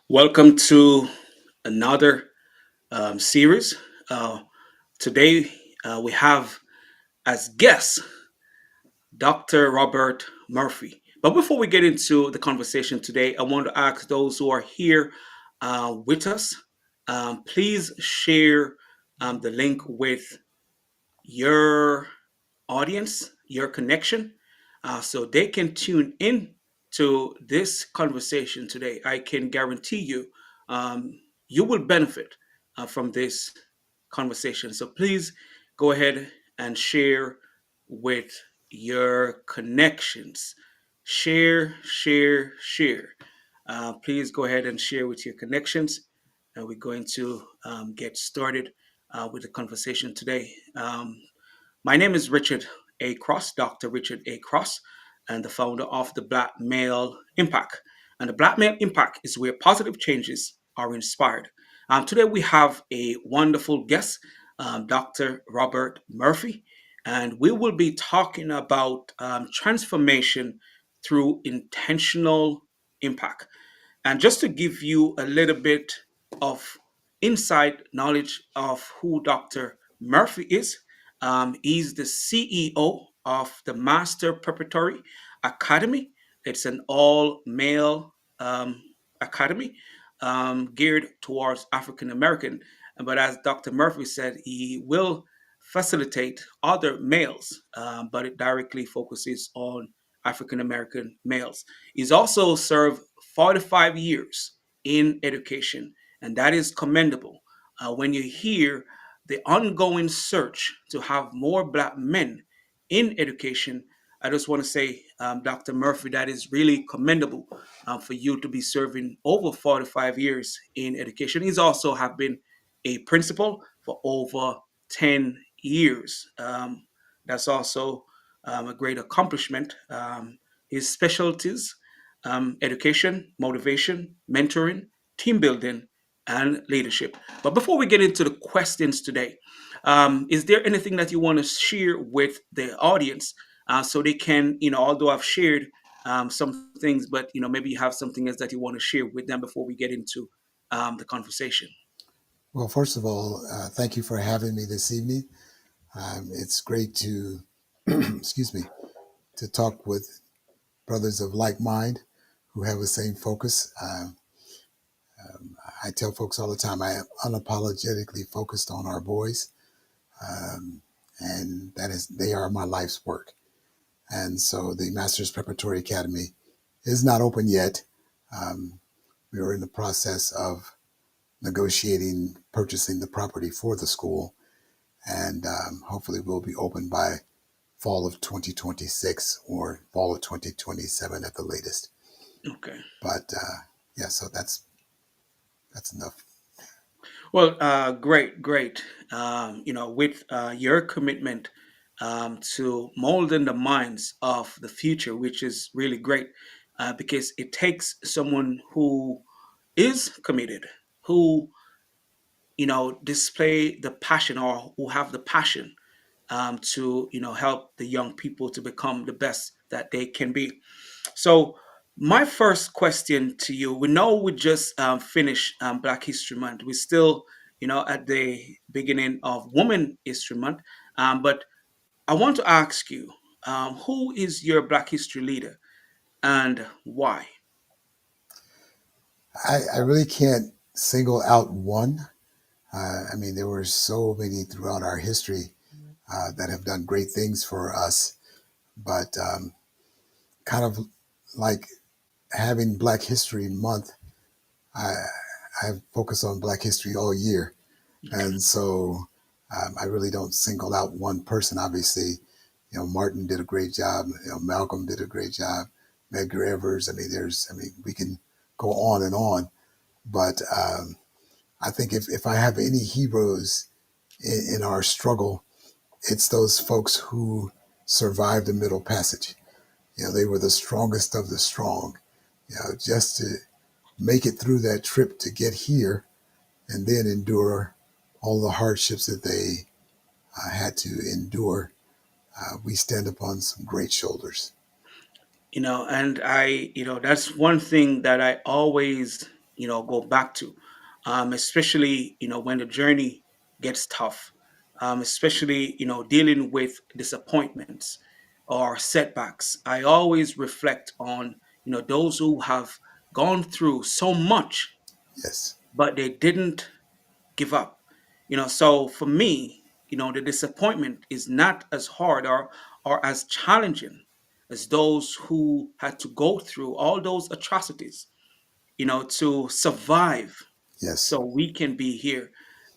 Welcome to another series. Uh, Today we have as guest Dr. Robert Murphy. But before we get into the conversation today, I want to ask those who are here with us, please share the link with your audience, your connection, so they can tune in to this conversation today. I can guarantee you, um, you will benefit from this conversation. So please go ahead and share with your connections. Share, share, share. Please go ahead and share with your connections. And we're going to get started with the conversation today. My name is Richard A. Cross, Dr. Richard A. Cross, and the founder of the Black Male Impact. And the Black Male Impact is where positive changes are inspired. Today we have a wonderful guest, Dr. Robert Murphy, and we will be talking about transformation through intentional impact. And just to give you a little bit of inside knowledge of who Dr. Murphy is, he's the CEO of the Master Preparatory Academy. It's an all male academy geared towards African American. But as Dr. Murphy said, he will facilitate other males, but it directly focuses on African American males. He's also served 45 years in education, and that is commendable. When you hear the ongoing search to have more Black men in education, I just want to say, Dr. Murphy, that is really commendable for you to be serving over 45 years in education. He's also have been a principal for over 10 years. That's also a great accomplishment. His specialties: education, motivation, mentoring, team building, and leadership. But before we get into the questions today, is there anything that you want to share with the audience so they can, although I've shared some things, but maybe you have something else that you want to share with them before we get into the conversation? Well, first of all, thank you for having me this evening. It's great to, excuse me, to talk with brothers of like mind who have the same focus. I tell folks all the time I am unapologetically focused on our boys, um, and that is they are my life's work. And so the Masters Preparatory Academy is not open yet. Um, we are in the process of negotiating purchasing the property for the school, and hopefully we'll be open by fall of 2026 or fall of 2027 at the latest. Okay. But yeah, so that's enough. Well, great, great. With your commitment to molding the minds of the future, which is really great, because it takes someone who is committed, who display the passion or who have the passion to help the young people to become the best that they can be. So, my first question to you: we know we just finished Black History Month. We're still, at the beginning of Women History Month. But I want to ask you, who is your Black History leader and why? I really can't single out one. I mean, there were so many throughout our history that have done great things for us, but kind of like having Black History Month, I, I focus on Black history all year. Okay. And so I really don't single out one person. Obviously, Martin did a great job. Malcolm did a great job. Medgar Evers. I mean, we can go on and on. But I think if I have any heroes in our struggle, it's those folks who survived the Middle Passage. They were the strongest of the strong. Just to make it through that trip to get here and then endure all the hardships that they had to endure. We stand upon some great shoulders. And that's one thing that I always go back to, especially when the journey gets tough, especially dealing with disappointments or setbacks. I always reflect on those who have gone through so much, Yes. but they didn't give up. So for me, the disappointment is not as hard or as challenging as those who had to go through all those atrocities, to survive Yes. so we can be here.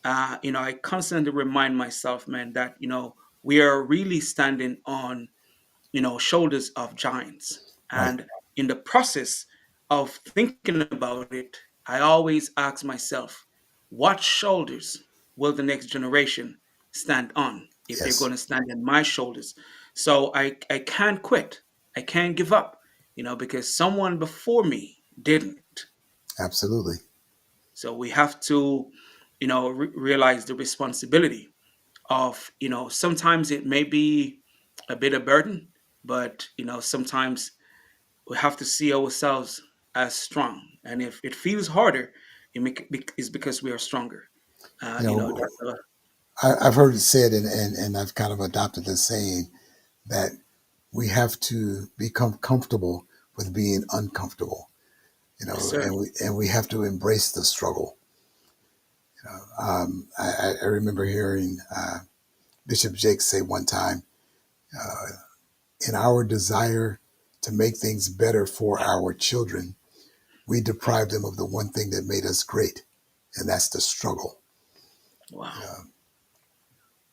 I constantly remind myself, man, that we are really standing on shoulders of giants. Right. And in the process of thinking about it, I always ask myself, what shoulders will the next generation stand on if they're Yes. going to stand on my shoulders? So I can't quit. I can't give up, because someone before me didn't. Absolutely. So we have to, realize the responsibility of, sometimes it may be a bit of burden, but sometimes we have to see ourselves as strong. And if it feels harder, it's because we are stronger. You know, That's I've heard it said, and I've kind of adopted this saying that we have to become comfortable with being uncomfortable. yes, sir. And we have to embrace the struggle. I remember hearing Bishop Jakes say one time, in our desire to make things better for our children, we deprive them of the one thing that made us great, and that's the struggle. Wow. Uh,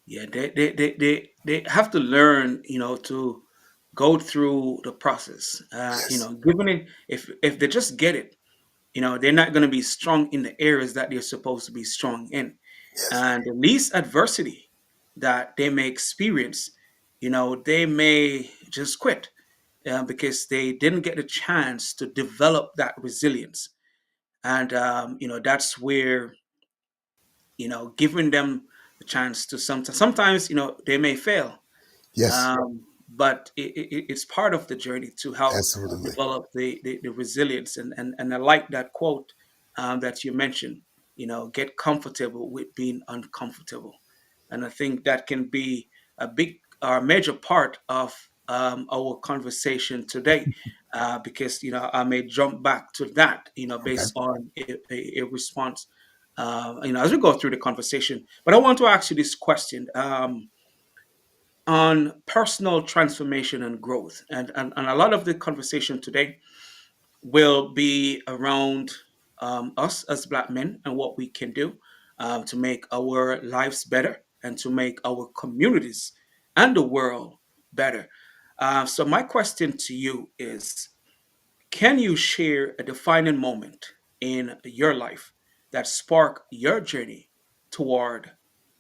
Yeah, they have to learn, to go through the process. yes, Given it, if they just get it, they're not going to be strong in the areas that they're supposed to be strong in. yes, And the least adversity that they may experience, they may just quit, because they didn't get a chance to develop that resilience. And that's where giving them the chance to sometimes they may fail, yes, but it's part of the journey to help absolutely. develop the resilience. And I like that quote that you mentioned, get comfortable with being uncomfortable. And I think that can be a big or major part of our conversation today, because I may jump back to that, Okay. based on a response, as we go through the conversation. But I want to ask you this question. On personal transformation and growth. And a lot of the conversation today will be around us as Black men and what we can do to make our lives better and to make our communities and the world better. So, my question to you is, can you share a defining moment in your life that sparked your journey toward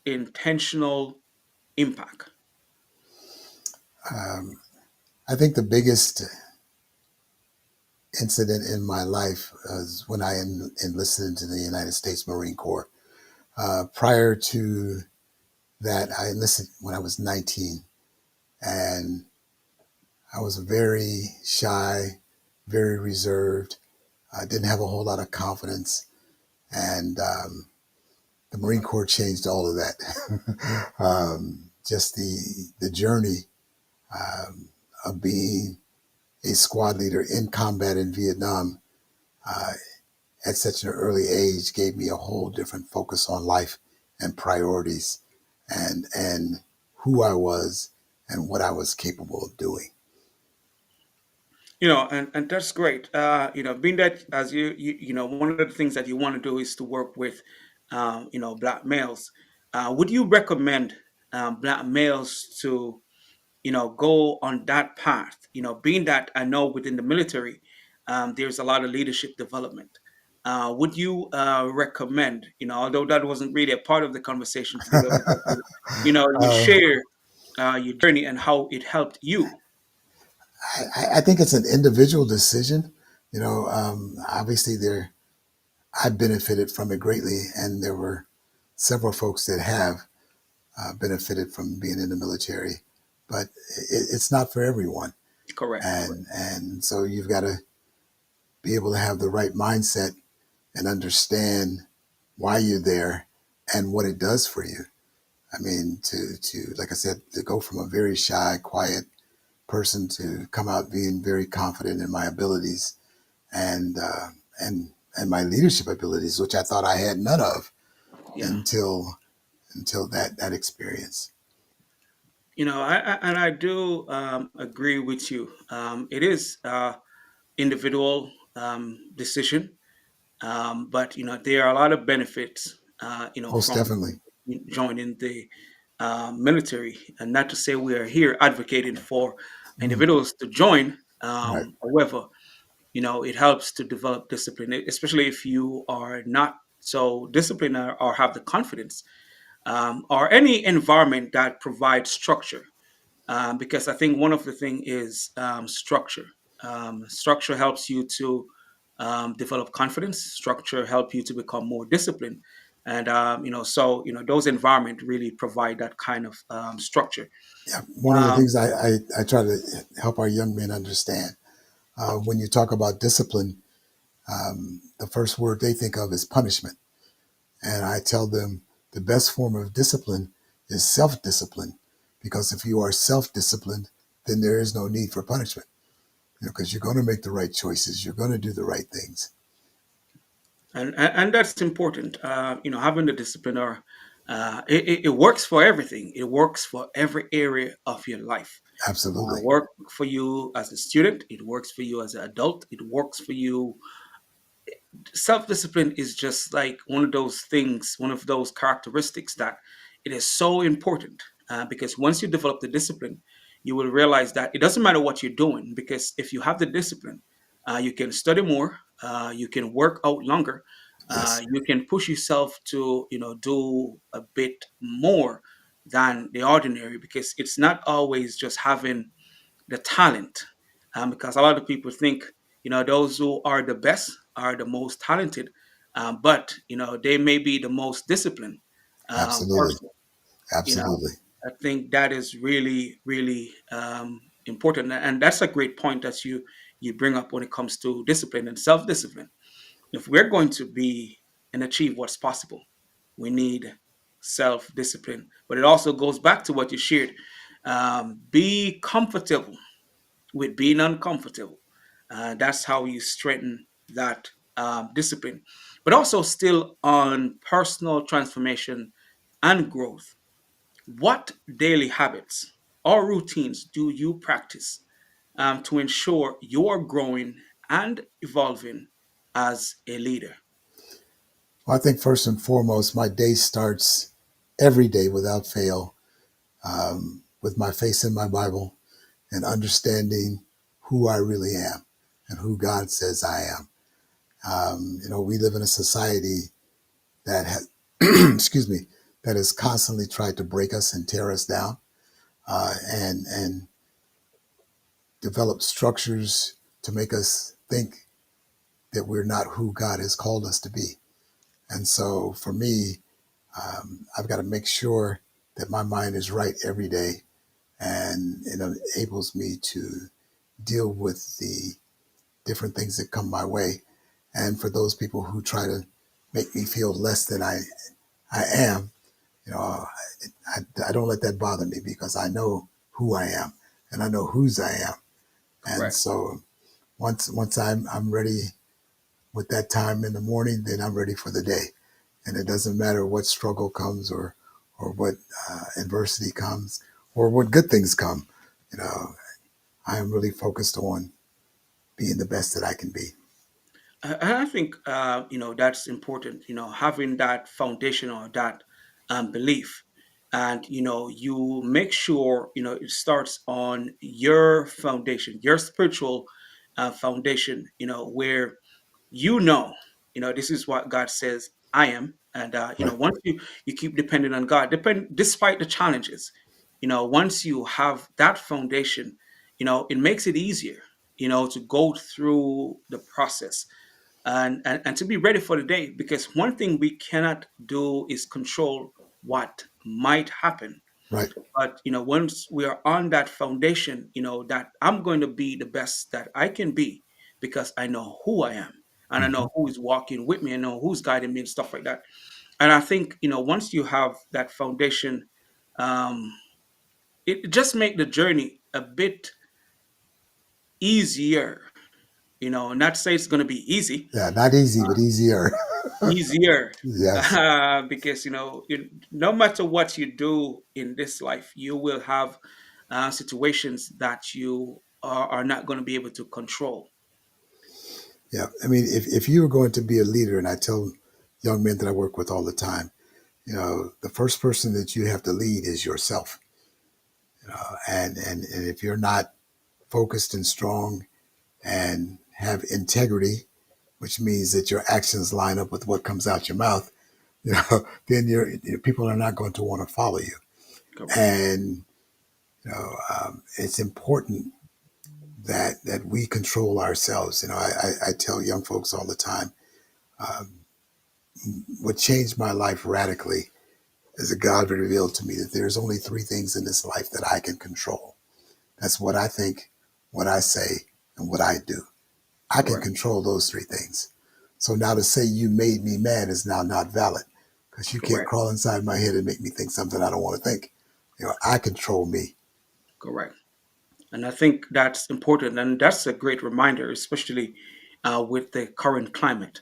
intentional impact? Um, I think the biggest incident in my life was when I enlisted into the United States Marine Corps. Prior to that, I enlisted when I was 19, and I was very shy, very reserved. I didn't have a whole lot of confidence, and the Marine Corps changed all of that. Just the journey of being a squad leader in combat in Vietnam uh, at such an early age gave me a whole different focus on life and priorities, and who I was and what I was capable of doing. And that's great. Being that as one of the things that you want to do is to work with Black males. Would you recommend Black males to go on that path? Being that I know within the military, there's a lot of leadership development. Would you recommend, although that wasn't really a part of the conversation today, but because you Uh, share your journey and how it helped you? I think it's an individual decision. Obviously, I benefited from it greatly, and there were several folks that have benefited from being in the military, but it's not for everyone. Correct, correct. And so you've got to be able to have the right mindset and understand why you're there and what it does for you. I mean, to like I said, to go from a very shy, quiet person to come out being very confident in my abilities and and my leadership abilities, which I thought I had none of Yeah. until that experience. And I do agree with you. It is individual decision, but there are a lot of benefits, Most from definitely. joining the military. And not to say we are here advocating for Mm, individuals to join. right. However, it helps to develop discipline, especially if you are not so disciplined or have the confidence, or any environment that provides structure. Because I think one of the thing is structure. Structure helps you to develop confidence. Structure help you to become more disciplined, and so those environment really provide that kind of structure. Yeah. One of the Um, things I try to help our young men understand when you talk about discipline, the first word they think of is punishment. And I tell them the best form of discipline is self discipline. Because if you are self disciplined, then there is no need for punishment. Because you're going to make the right choices, you're going to do the right things. and that's important. Having the discipline, or it works for everything. It works for every area of your life. Absolutely. Work for you as a student. It works for you as an adult. It works for you. Self discipline is just like one of those things, one of those characteristics that it is so important, because once you develop the discipline, you will realize that it doesn't matter what you're doing, because if you have the discipline, you can study more, you can work out longer, Yes. you can push yourself to do a bit more than the ordinary, because it's not always just having the talent, because a lot of people think those who are the best are the most talented, but they may be the most disciplined Absolutely. person. you know Absolutely. I think that is really, really important, and that's a great point that you bring up when it comes to discipline and self-discipline. If we're going to be and achieve what's possible, we need self-discipline. But it also goes back to what you shared. Be comfortable with being uncomfortable. That's how you strengthen that discipline. But also, still on personal transformation and growth, what daily habits or routines do you practice to ensure you're growing and evolving as a leader? Well, I think first and foremost, my day starts every day without fail with my face in my Bible and understanding who I really am and who God says I am. We live in a society that has, excuse me, that has constantly tried to break us and tear us down, and develop structures to make us think that we're not who God has called us to be. And so for me, I've got to make sure that my mind is right every day, and it enables me to deal with the different things that come my way. And for those people who try to make me feel less than I am, you know, I don't let that bother me because I know who I am and I know whose I am. And Correct. so once I'm ready with that time in the morning, then I'm ready for the day. And it doesn't matter what struggle comes or what adversity comes or what good things come. You know, I am really focused on being the best that I can be. I think that's important. Having that foundation or that belief, and you make sure it starts on your foundation, your spiritual foundation. Where you know, this is what God says I am, and Right. once you keep depending on God, despite the challenges, once you have that foundation, it makes it easier, to go through the process, and to be ready for the day, because one thing we cannot do is control what might happen. Right. But once we are on that foundation, that I'm going to be the best that I can be because I know who I am. and I Hmm. know who is walking with me, I know who's guiding me and stuff like that. And I think, once you have that foundation, um, it just make the journey a bit easier. Not say it's going to be easy, Yeah, not easy, but easier. easier. Yes. Because no matter what you do in this life, you will have situations that you are not going to be able to control. Yeah. I mean, if you were going to be a leader, and I tell young men that I work with all the time, the first person that you have to lead is yourself. And if you're not focused and strong and have integrity, which means that your actions line up with what comes out your mouth, then people are not going to want to follow you. Correct. And it's important that we control ourselves. I tell young folks all the time, um, what changed my life radically is that God revealed to me that there's only three things in this life that I can control. That's what I think, what I say, and what I do. I can Correct. control those three things. So now to say you made me mad is now not valid because you can't Correct. crawl inside my head and make me think something I don't want to think. I control me. Correct. And I think that's important, and that's a great reminder, especially with the current climate.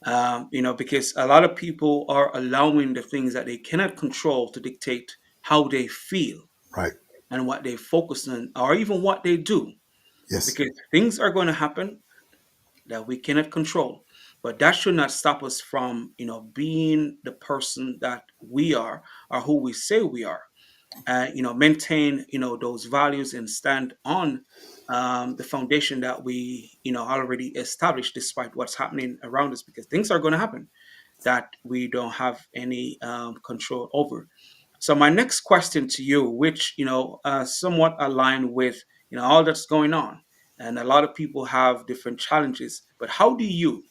Because a lot of people are allowing the things that they cannot control to dictate how they feel Right. and what they focus on, or even what they do. Yes. Because things are going to happen that we cannot control, but that should not stop us from, being the person that we are, or who we say we are. Maintain those values and stand on the foundation that we already established, despite what's happening around us, because things are going to happen that we don't have any control over. So my next question to you, which somewhat aligned with all that's going on, and a lot of people have different challenges, but how do you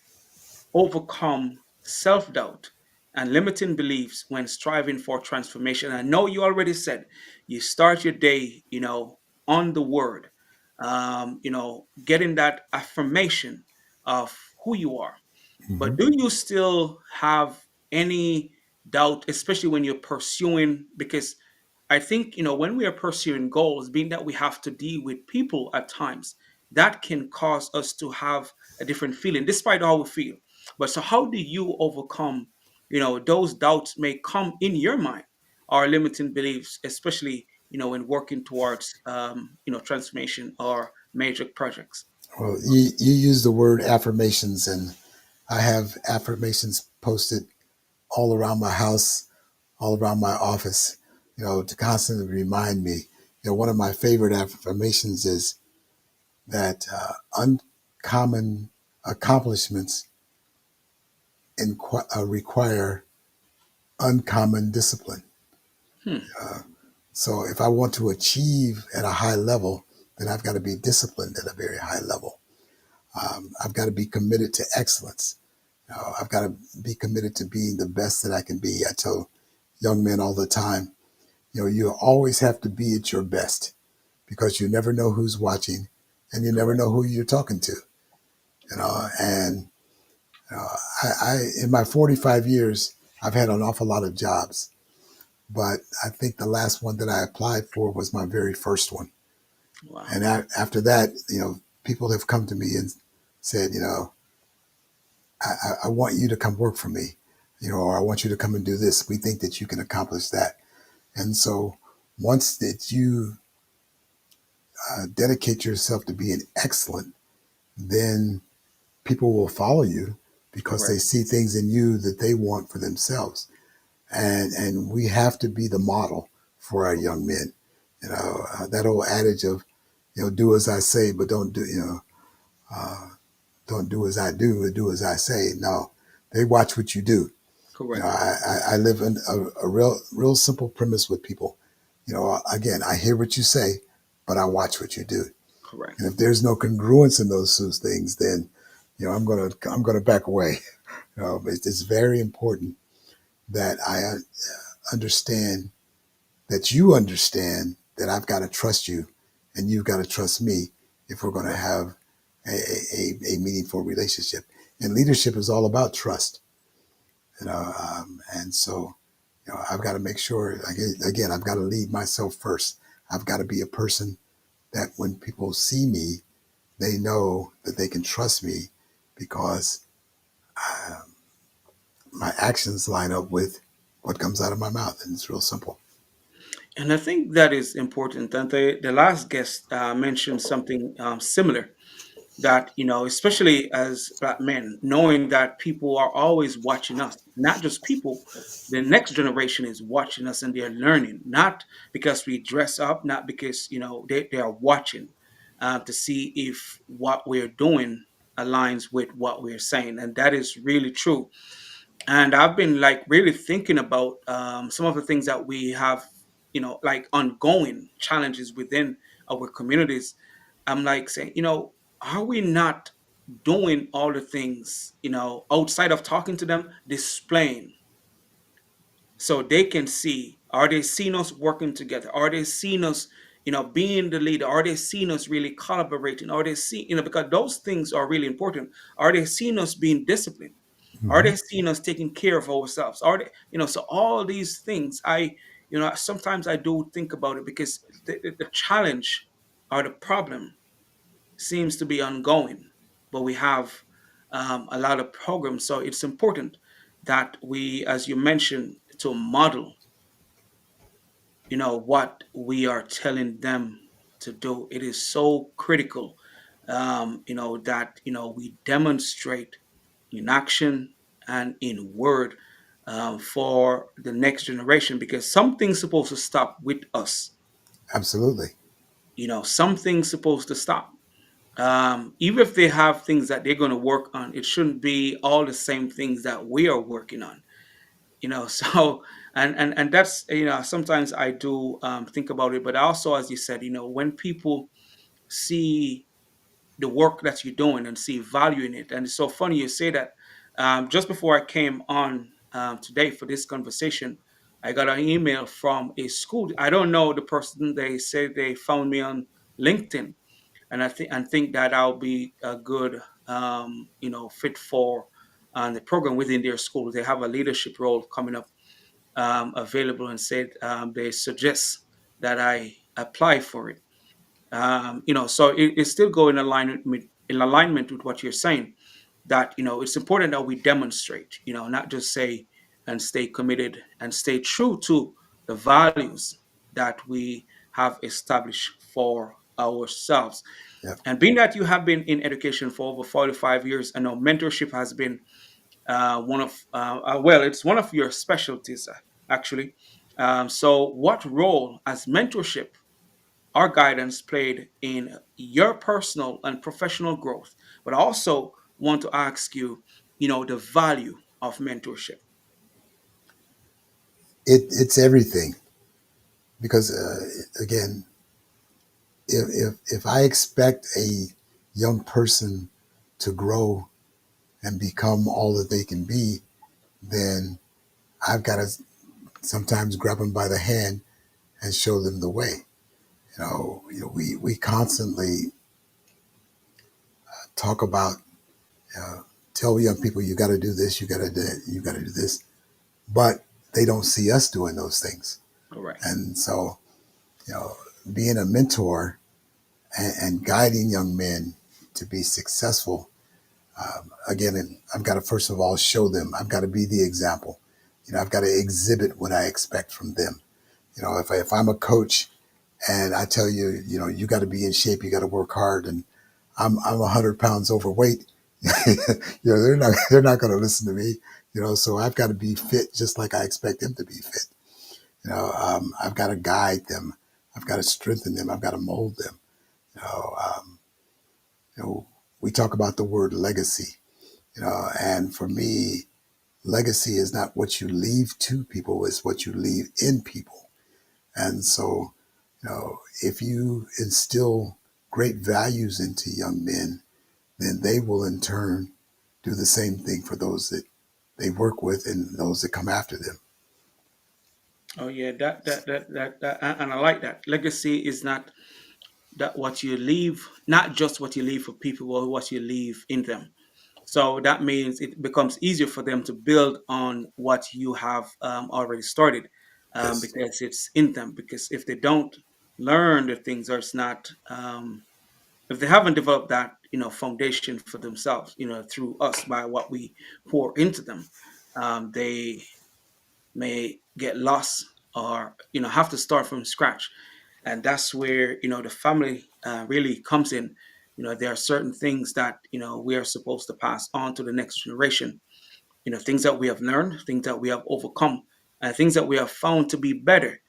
overcome self doubt and limiting beliefs when striving for transformation? I know you already said you start your day, on the word, getting that affirmation of who you are. Hmm. But do you still have any doubt, especially when you're pursuing? Because I think, when we are pursuing goals, being that we have to deal with people at times, that can cause us to have a different feeling, despite how we feel. But so, how do you overcome, those doubts may come in your mind, or limiting beliefs, especially, when working towards, transformation or major projects? Well, you use the word affirmations, and I have affirmations posted all around my house, all around my office, to constantly remind me. One of my favorite affirmations is that uncommon accomplishments require uncommon discipline. Hmm. Uh, so if I want to achieve at a high level, then I've got to be disciplined at a very high level. I've got to be committed to excellence. I've got to be committed to being the best that I can be. I tell young men all the time, you always have to be at your best because you never know who's watching and you never Correct. know who you're talking to. And uh, I in my 45 years, I've had an awful lot of jobs, but I think the last one that I applied for was my very first one. Wow. And after that, people have come to me and said, I want you to come work for me, or I want you to come and do this. We think that you can accomplish that. And so once that you dedicate yourself to being excellent, then people will follow you because they Correct. see things in you that they want for themselves. And we have to be the model for our young men. That old adage of, do as I say, but uh, don't do as I do, but do as I say. No, they watch what you do. Correct. I live in a real simple premise with people. Again, I hear what you say, but I watch what you do. Correct. And if there's no congruence in those two things, then I'm gonna back away. It's very important that I understand that you understand that I've got to trust you, and you've got to trust me if we're going to Correct. have a meaningful relationship. And leadership is all about trust, and so I've got to make sure, again, I've got to lead myself first. I've got to be a person that when people see me, they know that they can trust me because my actions line up with what comes out of my mouth. And it's real simple. And I think that is important. And the last guest mentioned something similar, that, especially as black men, knowing that people are always watching us, not just people, the next generation is watching us and they're learning, not because we dress up, not because, they are watching to see if what we're doing aligns with what we're saying. And that is really true. And I've been like really thinking about some of the things that we have, like ongoing challenges within our communities. I'm like saying, are we not doing all the things, outside of talking to them, displaying, so they can see, are they seeing us working together, are they seeing us, being the leader, are they seeing us really collaborating, are they seeing, because those things are really important, are they seeing us being disciplined, are Hmm. they seeing us taking care of ourselves, are they, so all these things, sometimes I do think about it, because the challenge or the problem seems to be ongoing, but we have a lot of programs. So it's important that we, as you mentioned, to model, what we are telling them to do. It is so critical, that, we demonstrate in action and in word for the next generation, because something's supposed to stop with us. Absolutely. Something's supposed to stop. Even if they have things that they're going to work on, it shouldn't be all the same things that we are working on. So, and that's, sometimes I do think about it, but also, as you said, when people see the work that you're doing and see value in it. And it's so funny you say that. Just before I came on today for this conversation, I got an email from a school. I don't know the person. They said they found me on LinkedIn, and I think that I'll be a good, fit for the program within their school. They have a leadership role coming up available, and said they suggest that I apply for it. So it's still going in alignment with what you're saying, that it's important that we demonstrate, not just say, and stay committed and stay true to the values that we have established for ourselves. Yep. And being that you have been in education for over 45 years, I know mentorship has been one of well, it's one of your specialties, actually. So what role has mentorship our guidance played in your personal and professional growth? But I also want to ask you, the value of mentorship. It's everything because, again, if I expect a young person to grow and become all that they can be, then I've got to sometimes grab them by the hand and show them the way. We constantly talk about, uh, tell young people, you got to do this, you got to do that, you got to do this, but they don't see us doing those things. Correct. And so, you know, being a mentor and guiding young men to be successful, again, and I've got to first of all show them. I've got to be the example. I've got to exhibit what I expect from them. If I'm a coach and I tell you, you got to be in shape, you got to work hard, and I'm 100 pounds overweight, they're not going to listen to me. So I've got to be fit just like I expect them to be fit. I've got to guide them. I've got to strengthen them. I've got to mold them. You know, um, you know, we talk about the word legacy. And for me, legacy is not what you leave to people; it's what you leave in people. And so, if you instill great values into young men, then they will in turn do the same thing for those that they work with and those that come after them. Oh yeah, that, and I like that. Legacy is not that what you leave, not just what you leave for people, but what you leave in them. So that means it becomes easier for them to build on what you have already started, Yes. because it's in them. Because if they don't learn the things, or it's not, if they haven't developed that, foundation for themselves, through us by what we pour into them, they may get lost, or have to start from scratch. And that's where the family really comes in. There are certain things that we are supposed to pass on to the next generation, things that we have learned, things that we have overcome, and things that we have found to be better,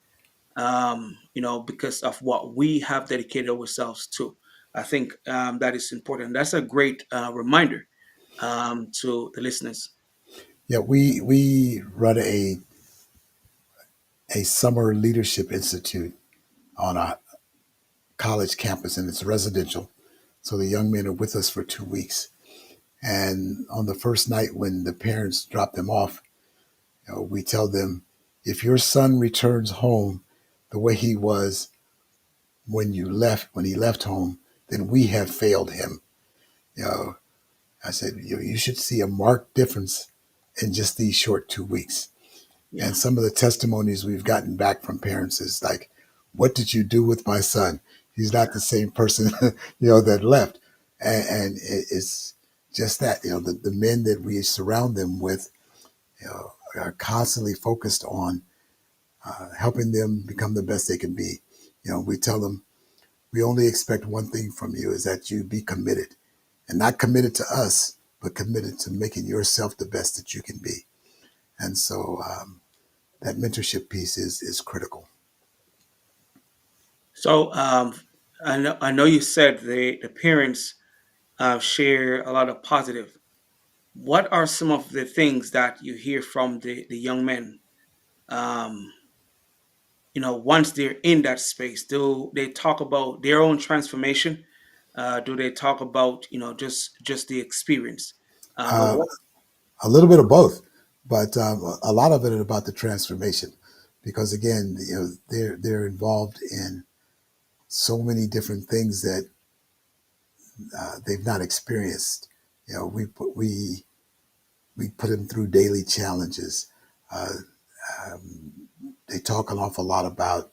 because of what we have dedicated ourselves to. I think that is important. That's a great reminder to the listeners. Yeah, we run a summer leadership institute on a college campus, and it's residential. So the young men are with us for 2 weeks. And on the first night, when the parents drop them off, we tell them, if your son returns home the way he was when he left home, then we have failed him. You know, I said, you should see a marked difference in just these short 2 weeks. Yeah. And some of the testimonies we've gotten back from parents is like, what did you do with my son? He's not the same person, that left. And it's just that, the men that we surround them with, are constantly focused on helping them become the best they can be. We tell them, we only expect one thing from you, is that you be committed, and not committed to us, but committed to making yourself the best that you can be. And so that mentorship piece is critical. So I know you said the parents share a lot of positive. What are some of the things that you hear from the young men? Um, Once they're in that space, do they talk about their own transformation? Do they talk about just the experience? But Uh, what? a little bit of both, but a lot of it is about the transformation, because again, they're involved in so many different things that they've not experienced. We put them through daily challenges. Uh, they talk an awful lot about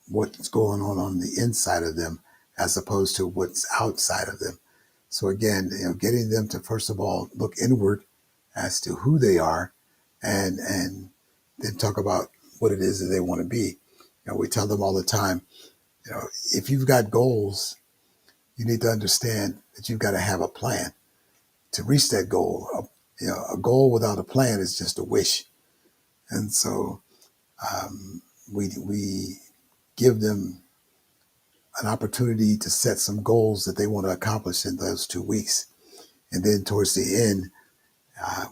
what's going on the inside of them, as opposed to what's outside of them. So again, getting them to first of all look inward as to who they are, and then talk about what it is that they want to be. We tell them all the time, you know, if you've got goals, you need to understand that you've got to have a plan to reach that goal. A goal without a plan is just a wish. And so we give them an opportunity to set some goals that they want to accomplish in those 2 weeks. And then towards the end,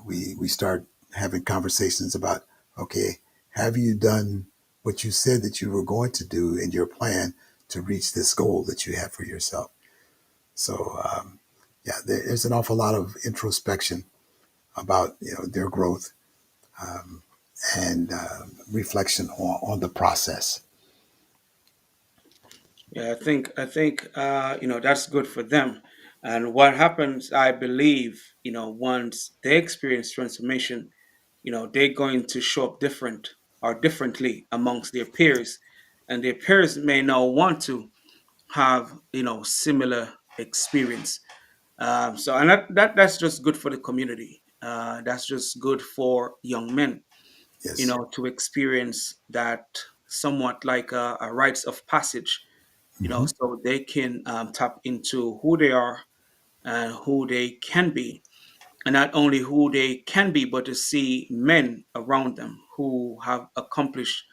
we start having conversations about, okay, have you done what you said that you were going to do in your plan to reach this goal that you have for yourself? So, yeah, there's an awful lot of introspection about their growth, and reflection on the process. Yeah, I think that's good for them. And what happens, I believe, once they experience transformation, they're going to show up different or differently amongst their peers, and their peers may now want to have similar experience. So, and that's just good for the community. That's just good for young men, Yes. to experience that, somewhat like a rites of passage, Hmm. so they can tap into who they are and who they can be, and not only who they can be, but to see men around them who have accomplished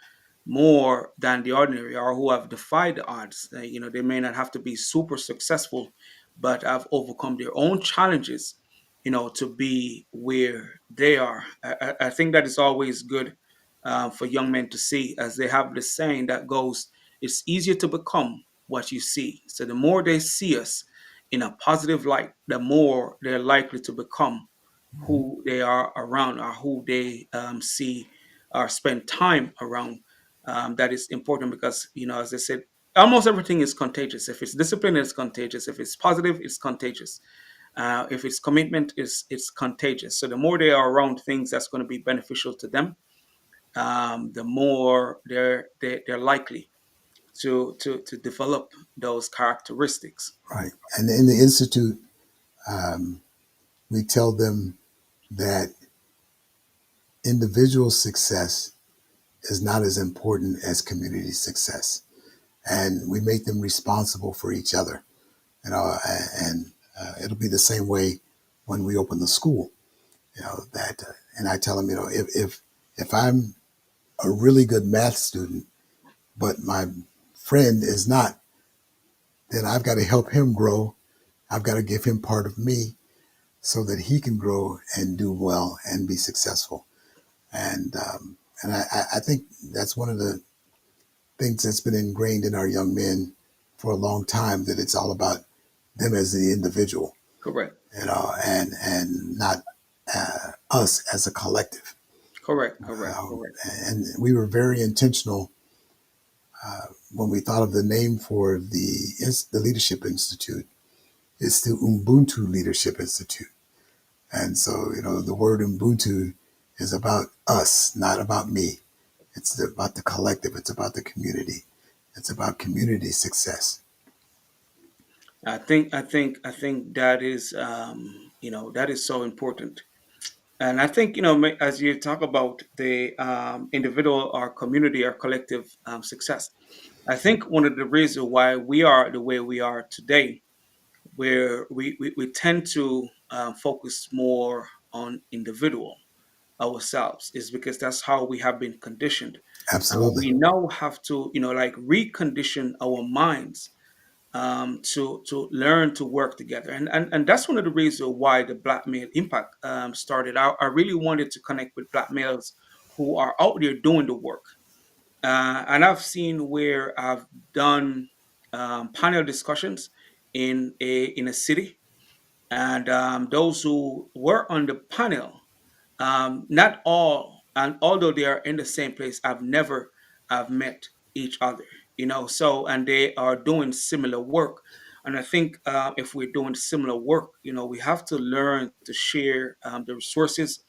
more than the ordinary, or who have defied the odds. They may not have to be super successful, but have overcome their own challenges, to be where they are. I think that is always good for young men to see, as they have this saying that goes, it's easier to become what you see. So the more they see us in a positive light, the more they're likely to become who they are around, or who they see or spend time around. That is important because, as I said, almost everything is contagious. If it's discipline, it's contagious. If it's positive, it's contagious. If it's commitment, it's contagious. So the more they are around things that's going to be beneficial to them, the more they're likely to develop those characteristics. Right. And in the institute, um, we tell them that individual success is not as important as community success, and we make them responsible for each other. You know, and it'll be the same way when we open the school. You know that, and I tell them, you know, if I'm a really good math student, but my friend is not, then I've got to help him grow. I've got to give him part of me so that he can grow and do well and be successful. And I think that's one of the things that's been ingrained in our young men for a long time, that it's all about them as the individual, Correct. you know, and not us as a collective. Correct. Correct. Um, Correct. and we were very intentional when we thought of the name for the Leadership Institute. It's the Ubuntu Leadership Institute. And so, you know, the word Ubuntu is about us, not about me. It's about the collective. It's about the community. It's about community success. I think that is that is so important. And I think, as you talk about the individual or community or collective success, I think one of the reasons why we are the way we are today, where we tend to focus more on individual ourselves, is because that's how we have been conditioned. Absolutely. We now have to, like, recondition our minds to learn to work together. And that's one of the reasons why the Black Male Impact started out. I really wanted to connect with Black males who are out there doing the work. And I've seen where I've done panel discussions in a city, and those who were on the panel, not all, and although they are in the same place, I've met each other, so, and they are doing similar work. And I think if we're doing similar work, we have to learn to share the resources.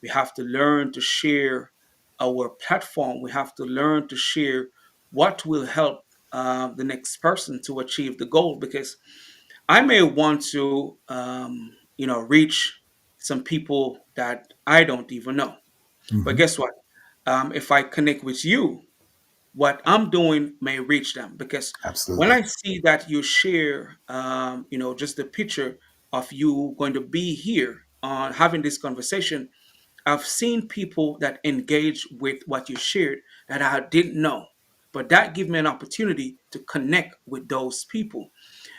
We have to learn to share our platform. We have to learn to share what will help the next person to achieve the goal, because I may want to, reach some people that I don't even know. But Hmm. guess what? If I connect with you, what I'm doing may reach them, because when Absolutely. I see that you share, just a picture of you going to be here on having this conversation, I've seen people that engage with what you shared that I didn't know. But that give me an opportunity to connect with those people.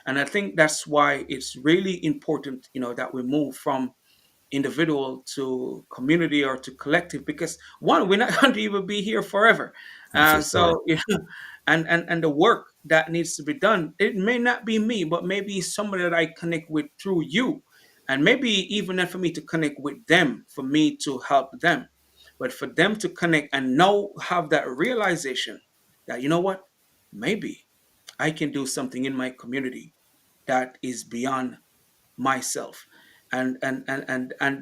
And I think that's why it's really important, that we move from individual to community or to collective, because one, we're not going to even be here forever. For sure. So and the work that needs to be done, it may not be me, but maybe somebody that I connect with through you, and maybe even then for me to connect with them, for me to help them, but for them to connect and now have that realization that, what, maybe I can do something in my community that is beyond myself. And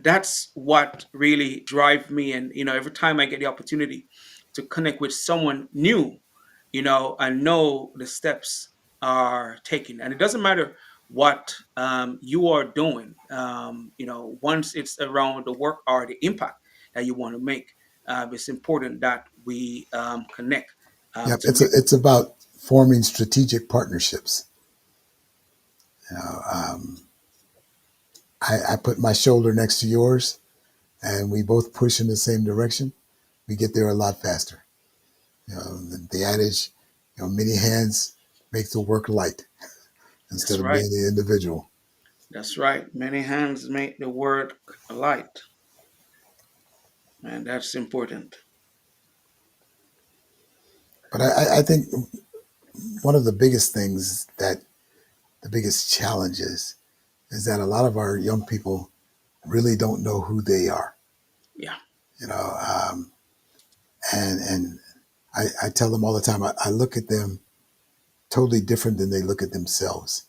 that's what really drive me. And every time I get the opportunity to connect with someone new, I know the steps are taken, and it doesn't matter what you are doing. Once it's around the work or the impact that you want to make, it's important that we connect Yep. together. It's about forming strategic partnerships. You know, I put my shoulder next to yours, and we both push in the same direction. We get there a lot faster. You know, the adage, you know, many hands make the work light instead That's of right. being the individual. That's right. Many hands make the work light, and that's important. But I think one of the biggest things that the biggest challenges is that a lot of our young people really don't know who they are. Yeah, You know, and I tell them all the time. I look at them totally different than they look at themselves.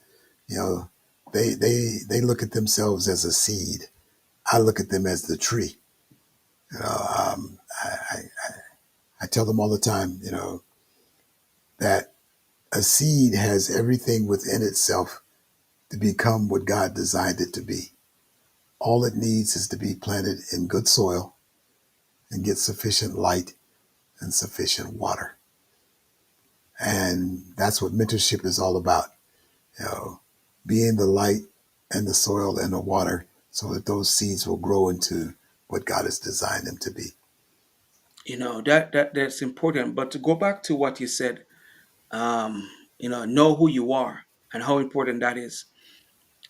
You know, they look at themselves as a seed. I look at them as the tree. You know, I tell them all the time, that a seed has everything within itself to become what God designed it to be. All it needs is to be planted in good soil and get sufficient light and sufficient water. And that's what mentorship is all about, you know, being the light and the soil and the water so that those seeds will grow into what God has designed them to be. That's important. But to go back to what you said, know who you are and how important that is.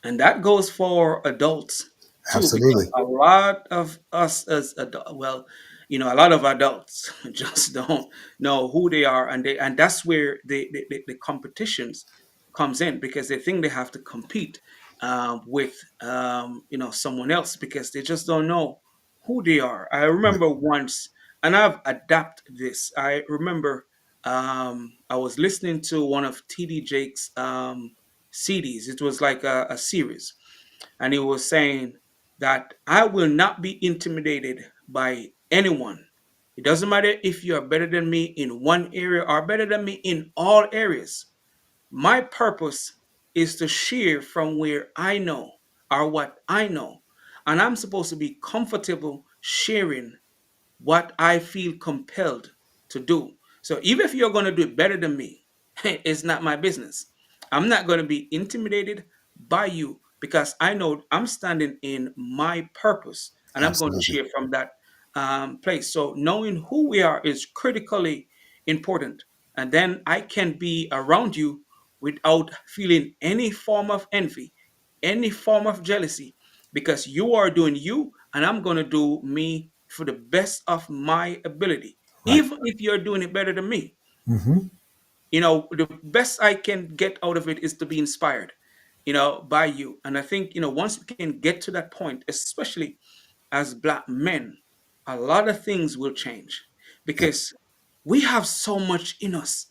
And that goes for adults too, because Absolutely. a lot of us as well, a lot of adults just don't know who they are, and that's where the competitions comes in, because they think they have to compete with someone else, because they just don't know who they are. I Right. remember once, and I've adapted this. I remember I was listening to one of TD Jake's CDs. It was like a series, and he was saying that I will not be intimidated by anyone. It doesn't matter if you are better than me in one area or better than me in all areas. My purpose is to share from where I know, or what I know, and I'm supposed to be comfortable sharing what I feel compelled to do. So even if you're going to do it better than me, it's not my business. I'm not going to be intimidated by you, because I know I'm standing in my purpose and I'm going to Absolutely. share from that place. So knowing who we are is critically important. And then I can be around you without feeling any form of envy, any form of jealousy, because you are doing you and I'm going to do me for the best of my ability, Right. even if you're doing it better than me. Hmm. The best I can get out of it is to be inspired, by you. And I think, once we can get to that point, especially as Black men, a lot of things will change, Yep. because we have so much in us.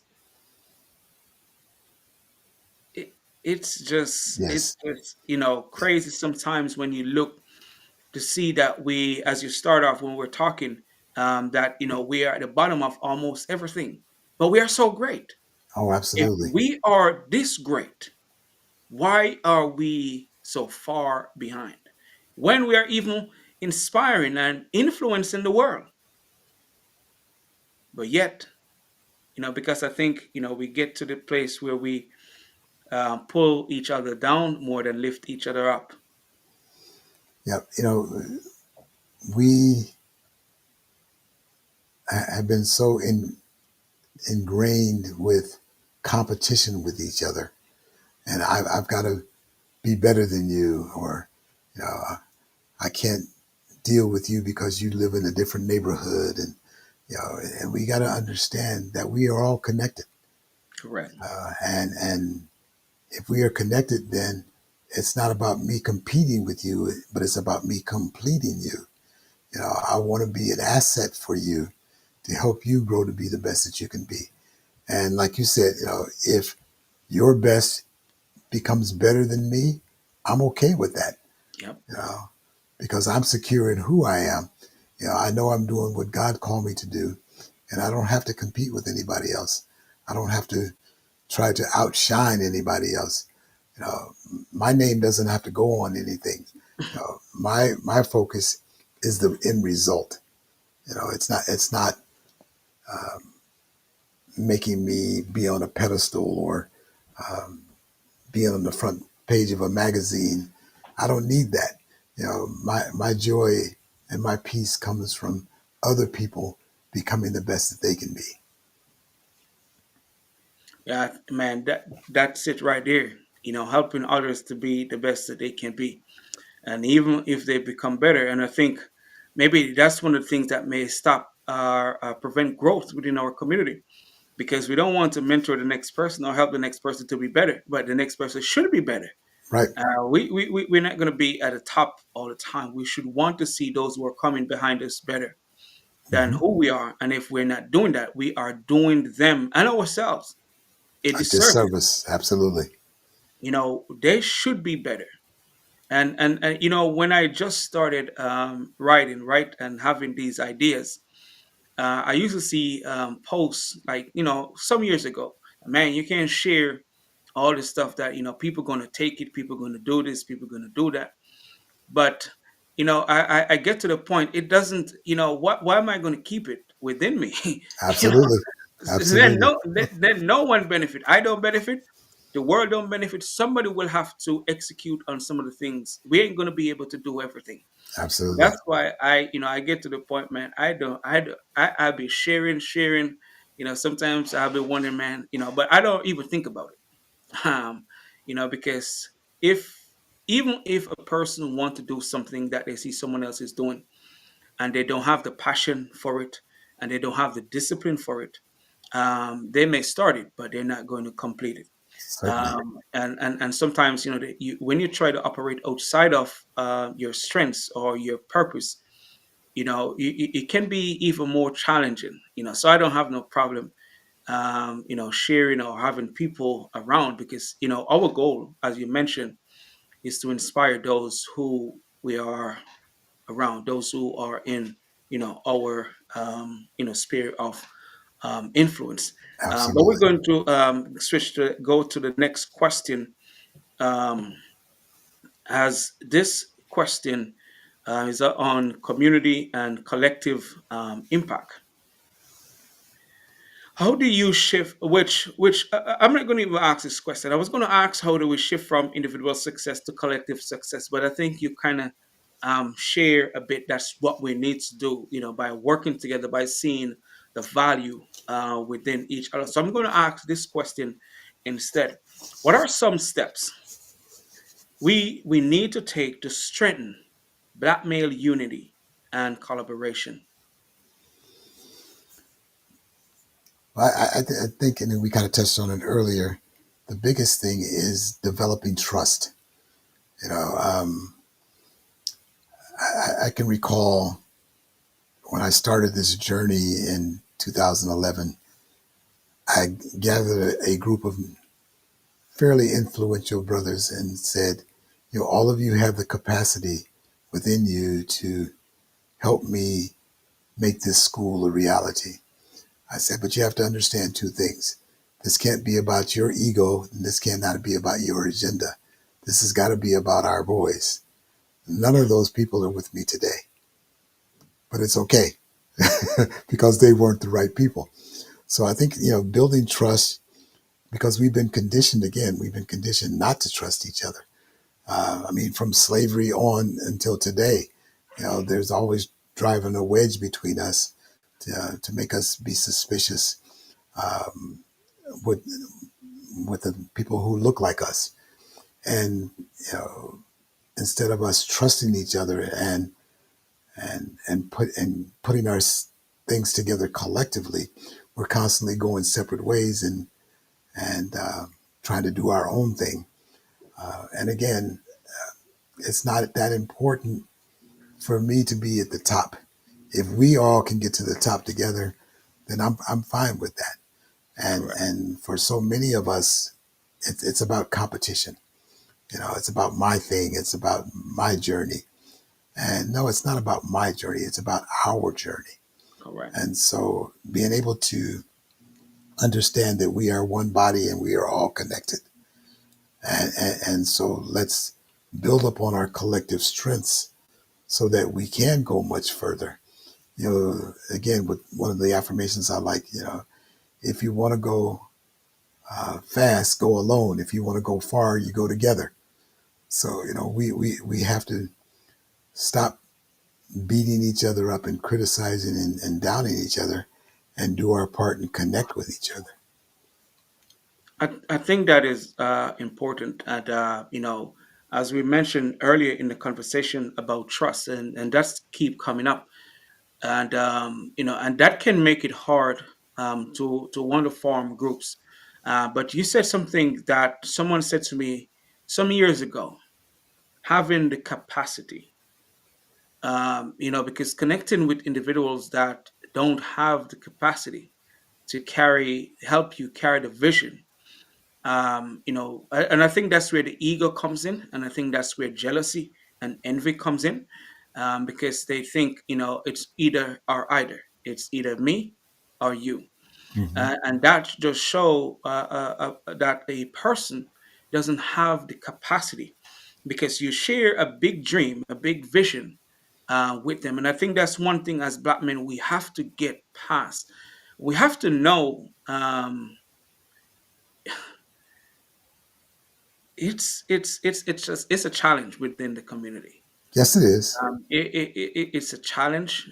It, it's Yes. just, crazy sometimes when you look to see that we, as you start off when we're talking, that we are at the bottom of almost everything, but we are so great. Oh, If absolutely. we are this great, why are we so far behind when we are even inspiring and influencing the world? But yet, because I think we get to the place where we pull each other down more than lift each other up. Yep. We have been so ingrained with competition with each other, and I've got to be better than you, or you know, I can't deal with you because you live in a different neighborhood, and we got to understand that we are all connected, Correct. and if we are connected, then it's not about me competing with you, but it's about me completing you. I want to be an asset for you to help you grow to be the best that you can be. And like you said, if your best becomes better than me, I'm okay with that, Yep. you know, because I'm secure in who I am. I know I'm doing what God called me to do, and I don't have to compete with anybody else. I don't have to try to outshine anybody else. My name doesn't have to go on anything. My focus is the end result. It's not making me be on a pedestal or being on the front page of a magazine. I don't need that. My joy and my peace comes from other people becoming the best that they can be. Yeah, man, that's it right there. Helping others to be the best that they can be, and even if they become better. And I think maybe that's one of the things that may stop prevent growth within our community, because we don't want to mentor the next person or help the next person to be better, but the next person should be better. Right. We're not going to be at the top all the time. We should want to see those who are coming behind us better than Hmm. who we are. And if we're not doing that, we are doing them and ourselves a A disservice. disservice. Absolutely. they should be better. And when I just started writing, right, and having these ideas, I used to see posts like, some years ago, man, you can't share all this stuff that, people going to take it, people going to do this, people going to do that. But, I get to the point, it doesn't, why am I going to keep it within me? you know, Absolutely. then Absolutely. no one benefit. I don't benefit. The world don't benefit. Somebody will have to execute on some of the things. We ain't going to be able to do everything. Absolutely. That's why I get to the point, man. I'll be sharing. Sometimes I'll be wondering, man. But I don't even think about it. Because if even if a person want to do something that they see someone else is doing, and they don't have the passion for it, and they don't have the discipline for it, they may start it, but they're not going to complete it. Certainly. And sometimes, when you try to operate outside of your strengths or your purpose, it can be even more challenging. So I don't have no problem, sharing or having people around, because our goal, as you mentioned, is to inspire those who we are around, those who are in our sphere of influence. But we're Absolutely. going to switch to go to the next question. Um, as this question is on community and collective impact. How do you shift? I'm not going to even ask this question. I was going to ask how do we shift from individual success to collective success, but I think you kind of share a bit. That's what we need to do, by working together, by seeing the value within each other. So I'm going to ask this question instead. What are some steps we need to take to strengthen black male unity and collaboration? I think, and we kind of touched on it earlier, the biggest thing is developing trust. You know, I can recall when I started this journey in 2011, I gathered a group of fairly influential brothers and said, all of you have the capacity within you to help me make this school a reality. I said, but you have to understand two things. This can't be about your ego, and this cannot be about your agenda. This has got to be about our boys. None of those people are with me today, but it's okay because they weren't the right people. So I think, building trust, because we've been conditioned not to trust each other. I mean, from slavery on until today, there's always driving a wedge between us to make us be suspicious um, with the people who look like us, and instead of us trusting each other and putting our things together collectively, we're constantly going separate ways and trying to do our own thing. And again, it's not that important for me to be at the top. If we all can get to the top together, then I'm fine with that. And Correct. and for so many of us, it's about competition. It's about my thing. It's about my journey. And no, it's not about my journey. It's about our journey. Correct. And so being able to understand that we are one body and we are all connected. And so let's build upon our collective strengths so that we can go much further. Again, with one of the affirmations I like, if you want to go fast, go alone. If you want to go far, you go together. So, we have to stop beating each other up and criticizing and downing each other and do our part and connect with each other. I think that is important. And, as we mentioned earlier in the conversation about trust, and that's keep coming up. And, and that can make it hard to want to form groups. But you said something that someone said to me some years ago, having the capacity, because connecting with individuals that don't have the capacity to help you carry the vision, And I think that's where the ego comes in, and I think that's where jealousy and envy comes in, because they think, it's either or either. It's either me or you. Hmm. And that just show that a person doesn't have the capacity, because you share a big dream, a big vision with them. And I think that's one thing as black men we have to get past. We have to know, it's a challenge within the community. Yes, it is. It's a challenge.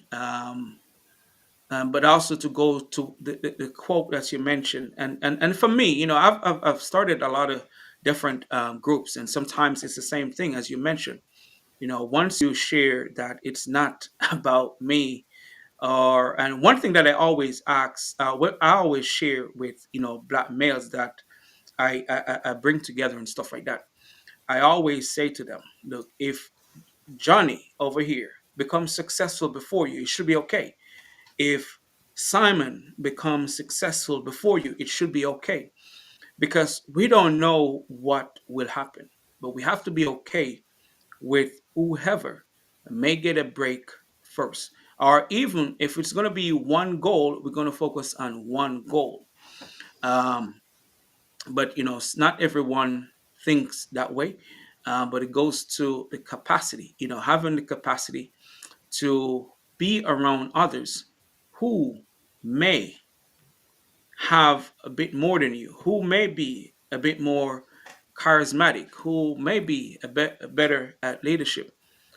But also to go to the quote that you mentioned, and for me, I've started a lot of different groups, and sometimes it's the same thing as you mentioned. Once you share that it's not about me, and one thing that I always ask, what I always share with black males that I bring together and stuff like that. I always say to them, look, if Johnny over here becomes successful before you, it should be okay. If Simon becomes successful before you, it should be okay, because we don't know what will happen. But we have to be okay with whoever may get a break first. Or even if it's going to be one goal, we're going to focus on one goal. Um, but not everyone thinks that way. But it goes to the capacity, having the capacity to be around others who may have a bit more than you, who may be a bit more charismatic, who may be better at leadership,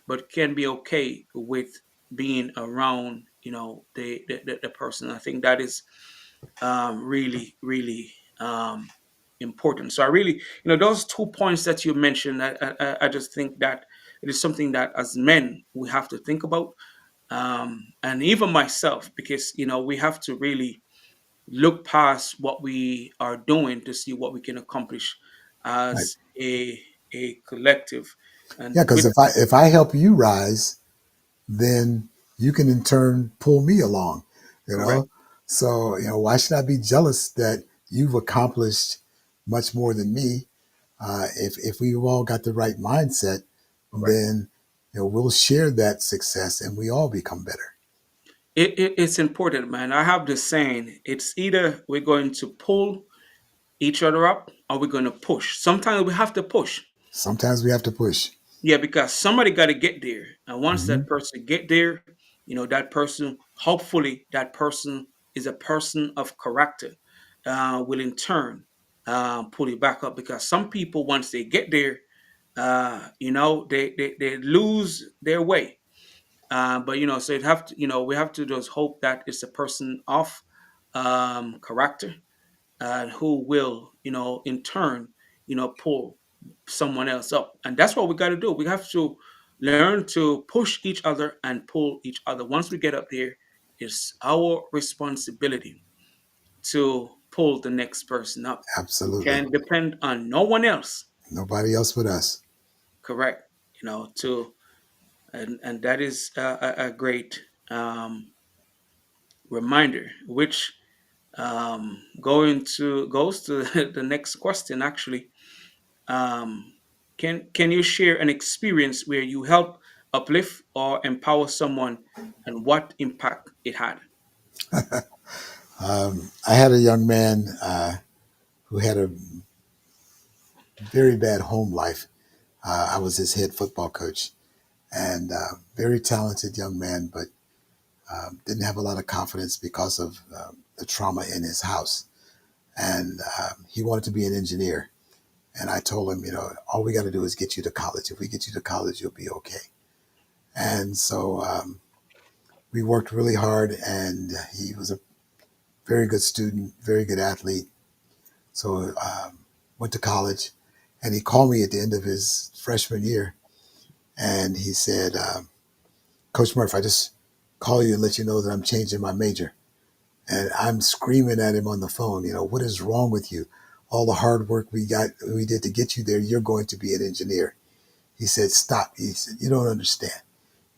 but can be okay with being around, the person. I think that is really, really important. So I really, those 2 points that you mentioned, I just think that it is something that as men we have to think about, and even myself, because we have to really look past what we are doing to see what we can accomplish Right. as a collective. And Yeah, because with if I help you rise, then you can in turn pull me along, you correct, know? So, why should I be jealous that you've accomplished much more than me? If we've all got the right mindset, correct. then, we'll share that success and we all become better. It's important, man. I have this saying: it's either we're going to pull each other up or we're going to push. Sometimes we have to push. Sometimes we have to push. Yeah, because somebody got to get there, and once Hmm. that person get there, that person, hopefully, that person is a person of character, will in turn pull you back up. Because some people, once they get there, they lose their way. But so it have to, we have to just hope that it's a person of character, who will, in turn, pull someone else up. And that's what we got to do. We have to learn to push each other and pull each other. Once we get up there, it's our responsibility to pull the next person up. We Absolutely. can depend on no one else. Nobody else but us. Correct. To and that is a great reminder, which goes to the next question actually. Um, can you share an experience where you help uplift or empower someone, and what impact it had? I had a young man who had a very bad home life. I was his head football coach and very talented young man, but didn't have a lot of confidence because of the trauma in his house. And he wanted to be an engineer. And I told him, all we got to do is get you to college. If we get you to college, you'll be okay. And so we worked really hard, and he was a very good student, very good athlete. So went to college, and he called me at the end of his freshman year, and he said, "Coach Murph, I just call you and let you know that I'm changing my major." And I'm screaming at him on the phone, what is wrong with you? All the hard work we did to get you there, you're going to be an engineer. He said, "Stop." He said, "You don't understand."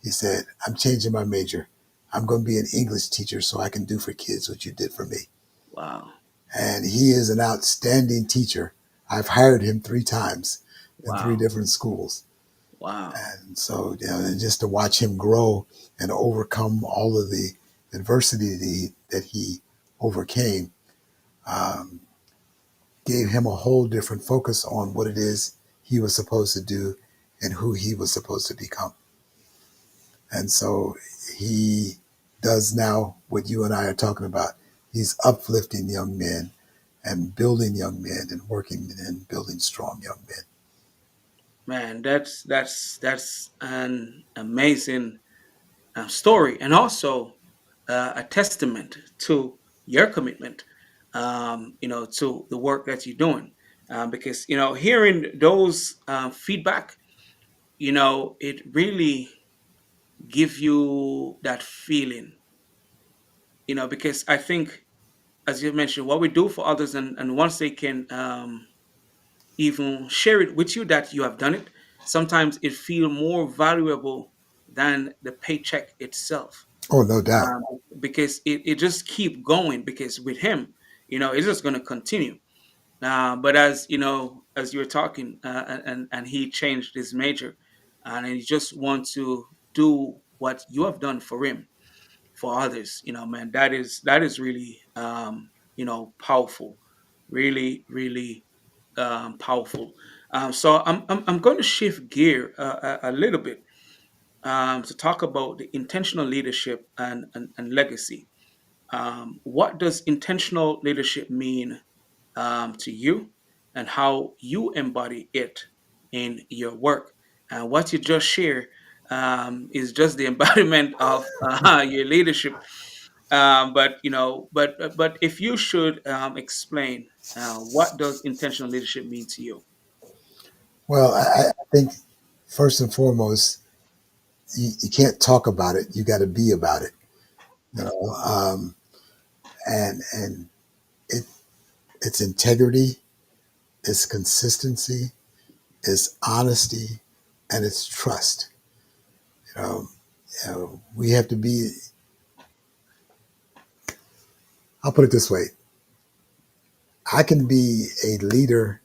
He said, "I'm changing my major. I'm going to be an English teacher so I can do for kids what you did for me." Wow. And he is an outstanding teacher. I've hired him 3 times in three Wow. different schools. Wow. And so, and just to watch him grow and overcome all of the adversity that he overcame, um, gave him a whole different focus on what it is he was supposed to do and who he was supposed to become. And so he does now what you and I are talking about. He's uplifting young men and building young men and working and building strong young men. Man, that's an amazing story, and also a testament to your commitment, to the work that you're doing. Because hearing those feedback, it really give you that feeling. Because I think, as you mentioned, what we do for others, and once they can even share it with you that you have done it, sometimes it feel more valuable than the paycheck itself. Oh, no doubt. Because it just keep going, because with him, it's just going to continue. But as you were talking, and he changed his major, and he just want to do what you have done for him, for others. Man, that is really powerful, really, really powerful. So I'm going to shift gear a little bit, to talk about the intentional leadership and legacy. What does intentional leadership mean to you, and how you embody it in your work? And what you just shared is just the embodiment of your leadership. But if you should explain, what does intentional leadership mean to you? Well, I think first and foremost, you can't talk about it. You got to be about it. You know, and it it's integrity, it's consistency, it's honesty, and it's trust. You know, we have to be. I'll put it this way: I can be a leader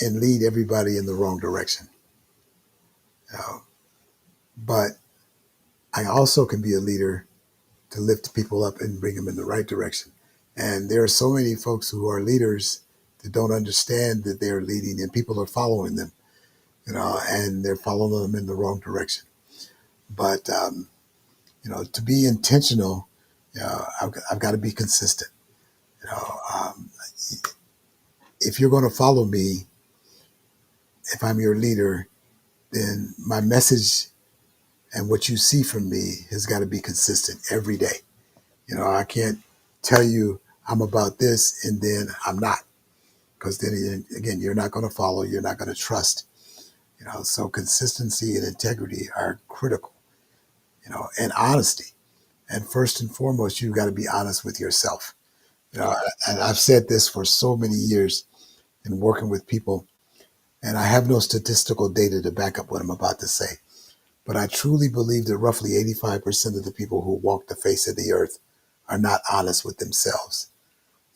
and lead everybody in the wrong direction, uh, but I also can be a leader to lift people up and bring them in the right direction. And there are so many folks who are leaders that don't understand that they're leading and people are following them, and they're following them in the wrong direction. But, to be intentional, I've got to be consistent. You know, um, if you're going to follow me, if I'm your leader, then my message and what you see from me has got to be consistent every day. I can't tell you I'm about this and then I'm not, because then again, you're not going to follow, you're not going to trust. So consistency and integrity are critical. And honesty. And first and foremost, you've got to be honest with yourself. And I've said this for so many years in working with people, and I have no statistical data to back up what I'm about to say. But I truly believe that roughly 85% of the people who walk the face of the earth are not honest with themselves.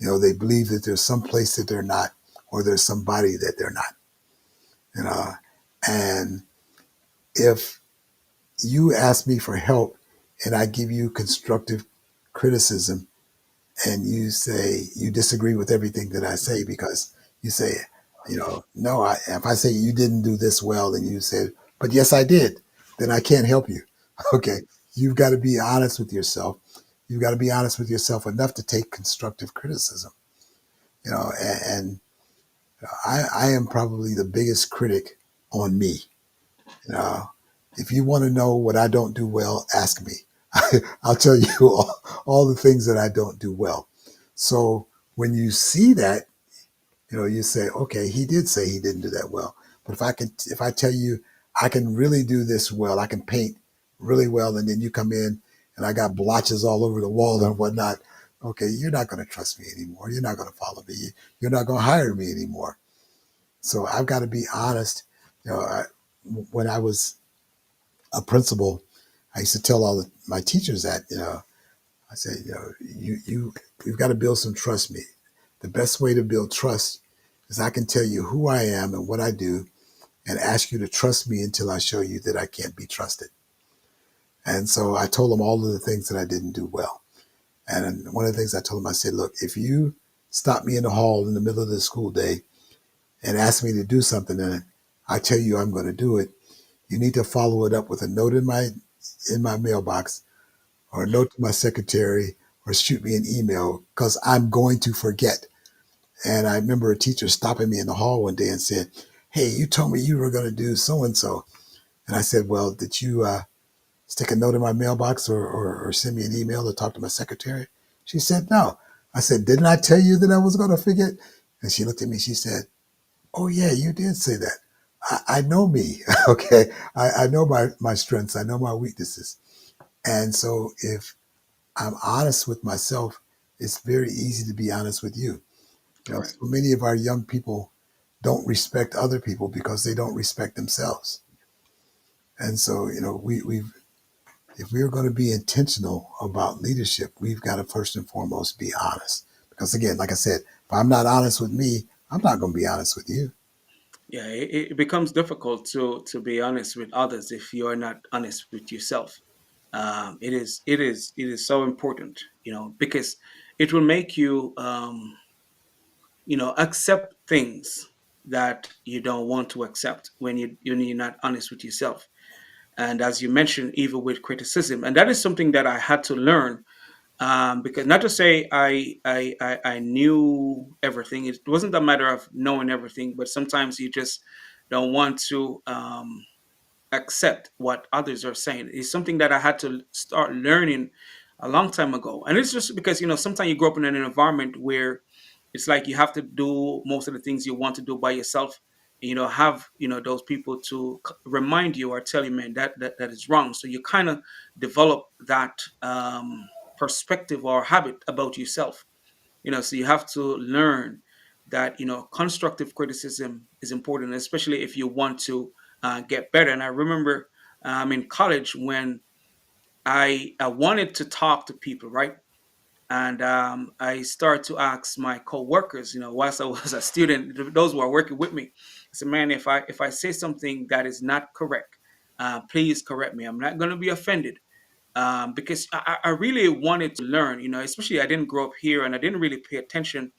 They believe that there's some place that they're not, or there's somebody that they're not. You know, and if you ask me for help and I give you constructive criticism and you say you disagree with everything that I say because you say, no, if I say you didn't do this well and you said, but yes, I did, then I can't help you. Okay. You've got to be honest with yourself. You've got to be honest with yourself enough to take constructive criticism, and I am probably the biggest critic on me. Uh, if you want to know what I don't do well, ask me. I'll tell you all the things that I don't do well. So when you see that, you say, okay, he did say he didn't do that well. But if I tell you I can really do this well, I can paint really well, and then you come in and I got blotches all over the wall and whatnot. Okay, you're not going to trust me anymore. You're not going to follow me. You're not going to hire me anymore. So I've got to be honest. When I was a principal, I used to tell all my teachers that, I said, you've got to build some trust. Me, the best way to build trust is I can tell you who I am and what I do and ask you to trust me until I show you that I can't be trusted. And so I told him all of the things that I didn't do well. And one of the things I told him, I said, look, if you stop me in the hall in the middle of the school day and ask me to do something and I tell you I'm going to do it, you need to follow it up with a note in my mailbox or a note to my secretary or shoot me an email because I'm going to forget. And I remember a teacher stopping me in the hall one day and said, hey, you told me you were going to do so and so. And I said, well, did you stick a note in my mailbox or send me an email or talk to my secretary? She said, no. I said, didn't I tell you that I was going to forget? And she looked at me, she said, oh, yeah, you did say that. I know me. Okay. I know my strengths. I know my weaknesses. And so if I'm honest with myself, it's very easy to be honest with you. So Correct. many of our young people don't respect other people because they don't respect themselves. And so, we've if we're going to be intentional about leadership, we've got to first and foremost be honest. Because again, like I said, if I'm not honest with me, I'm not going to be honest with you. Yeah, it becomes difficult to be honest with others if you're not honest with yourself. It is so important, because it will make you accept things that you don't want to accept when you're not honest with yourself. And as you mentioned, even with criticism, and that is something that I had to learn, because not to say I knew everything. It wasn't a matter of knowing everything, but sometimes you just don't want to accept what others are saying. It's something that I had to start learning a long time ago. And it's just because, sometimes you grow up in an environment where it's like you have to do most of the things you want to do by yourself. And you don't have, those people to remind you or tell you, man, that is wrong. So you kind of develop that perspective or habit about yourself. So you have to learn that constructive criticism is important, especially if you want to get better. And I remember in college when I wanted to talk to people, right? And I started to ask my coworkers, whilst I was a student, those who are working with me, I said, man, if I say something that is not correct, please correct me. I'm not going to be offended, because I really wanted to learn, especially I didn't grow up here and I didn't really pay attention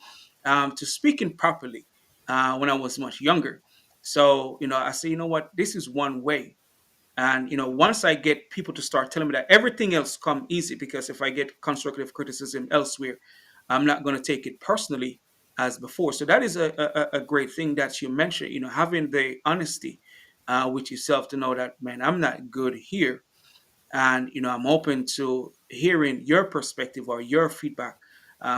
to speaking properly when I was much younger. So, I say, what, this is one way. And once I get people to start telling me that, everything else come easy, because if I get constructive criticism elsewhere, I'm not going to take it personally as before. So that is a great thing that you mentioned, having the honesty with yourself to know that, man, I'm not good here, and I'm open to hearing your perspective or your feedback,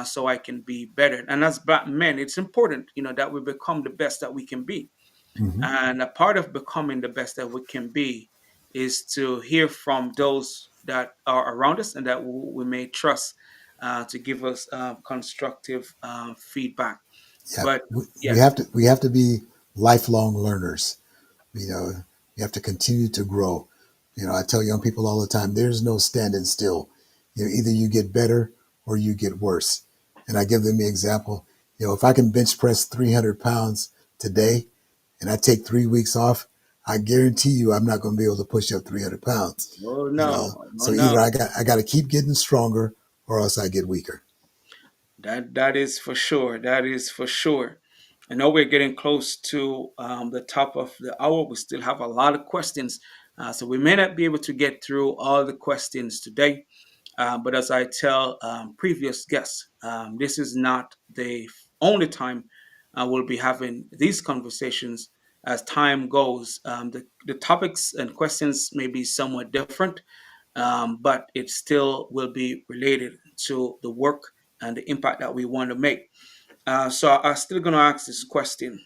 so I can be better. And as Black men, it's important that we become the best that we can be. Hmm. And a part of becoming the best that we can be is to hear from those that are around us and that we may trust, to give us constructive feedback. Yeah, But we yes. we have to be lifelong learners. You know, you have to continue to grow. I tell young people all the time, there's no standing still. Either you get better or you get worse. And I give them the example. If I can bench press 300 pounds today and I take 3 weeks off, I guarantee you I'm not going to be able to push up 300 pounds. Oh You know, no, no, so either no. I got to keep getting stronger or else I get weaker. That is for sure. That is for sure. I know we're getting close to the top of the hour. We still have a lot of questions, so we may not be able to get through all the questions today. But as I tell previous guests, this is not the only time we'll be having these conversations. As time goes, the topics and questions may be somewhat different, but it still will be related to the work and the impact that we want to make. So I'm still going to ask this question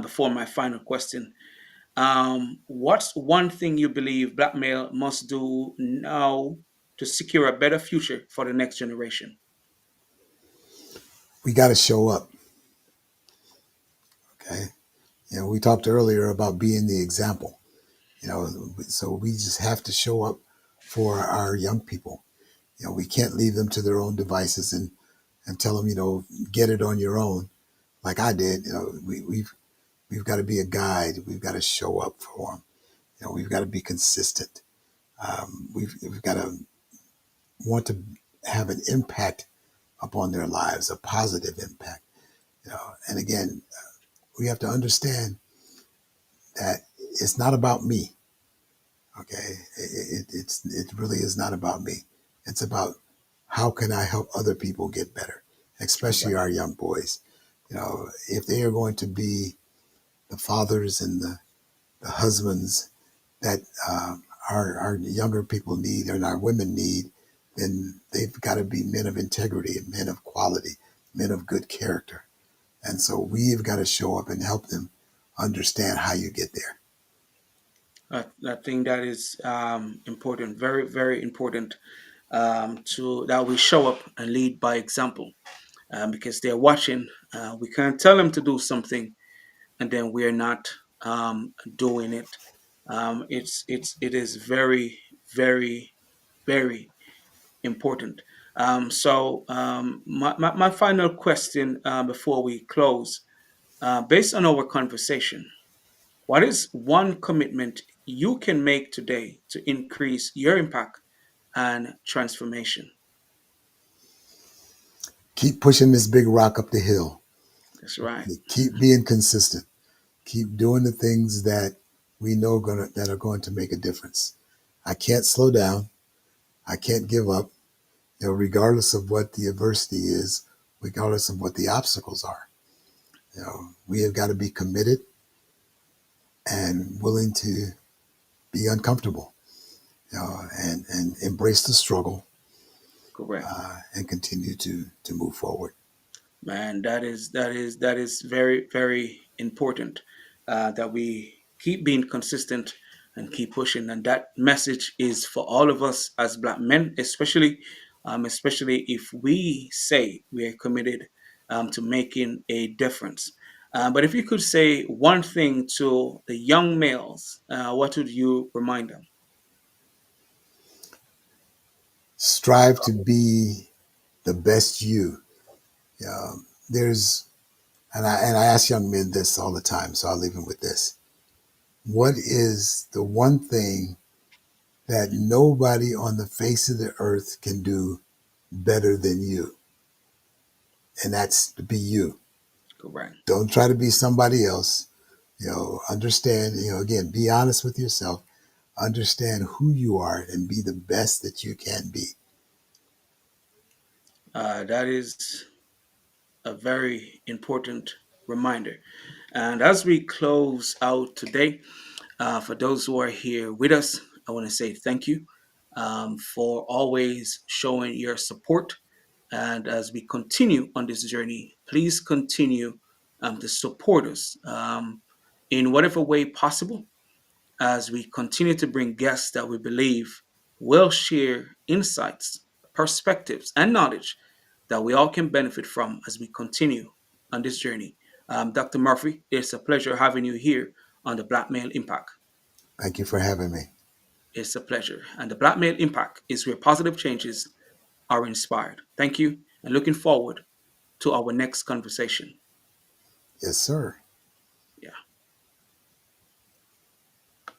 before my final question. What's one thing you believe Black male must do now to secure a better future for the next generation? We got to show up. Okay. We talked earlier about being the example. So we just have to show up for our young people. We can't leave them to their own devices and tell them, get it on your own. like I did. We've got to be a guide. We've got to show up for them. We've got to be consistent. We've got to want to have an impact upon their lives, a positive impact. And again, we have to understand that it's not about me. Okay, it really is not about me. It's about how can I help other people get better, especially Correct. our young boys. If they are going to be the fathers and the husbands that our younger people need and our women need, then they've got to be men of integrity and men of quality, men of good character. And so we've got to show up and help them understand how you get there. I think that is important, very, very important, to that we show up and lead by example, because they're watching. We can't tell them to do something and then we're not doing it. It is very, very, very important. My final question before we close, based on our conversation, what is one commitment you can make today to increase your impact and transformation? Keep pushing this big rock up the hill. That's right. Keep being consistent. Keep doing the things that we know that are going to make a difference. I can't slow down. I can't give up. Regardless of what the adversity is, regardless of what the obstacles are. We have got to be committed and willing to be uncomfortable. And embrace the struggle Correct. and continue to move forward. Man, that is very, very important, that we keep being consistent and keep pushing. And that message is for all of us as Black men, especially if we say we are committed to making a difference. But if you could say one thing to the young males, what would you remind them? Strive to be the best you. There's and I ask young men this all the time, so I'll leave them with this. What is the one thing that nobody on the face of the earth can do better than you? And that's to be you. Correct. Don't try to be somebody else. Understand, again, be honest with yourself, understand who you are and be the best that you can be. That is a very important reminder. And as we close out today, for those who are here with us, I want to say thank you for always showing your support. And as we continue on this journey, please continue to support us in whatever way possible as we continue to bring guests that we believe will share insights, perspectives, and knowledge that we all can benefit from as we continue on this journey. Dr. Murphy, it's a pleasure having you here on the Black Male Impact. Thank you for having me. It's a pleasure. And the Black Male Impact is where positive changes are inspired. Thank you, and looking forward to our next conversation. Yes, sir.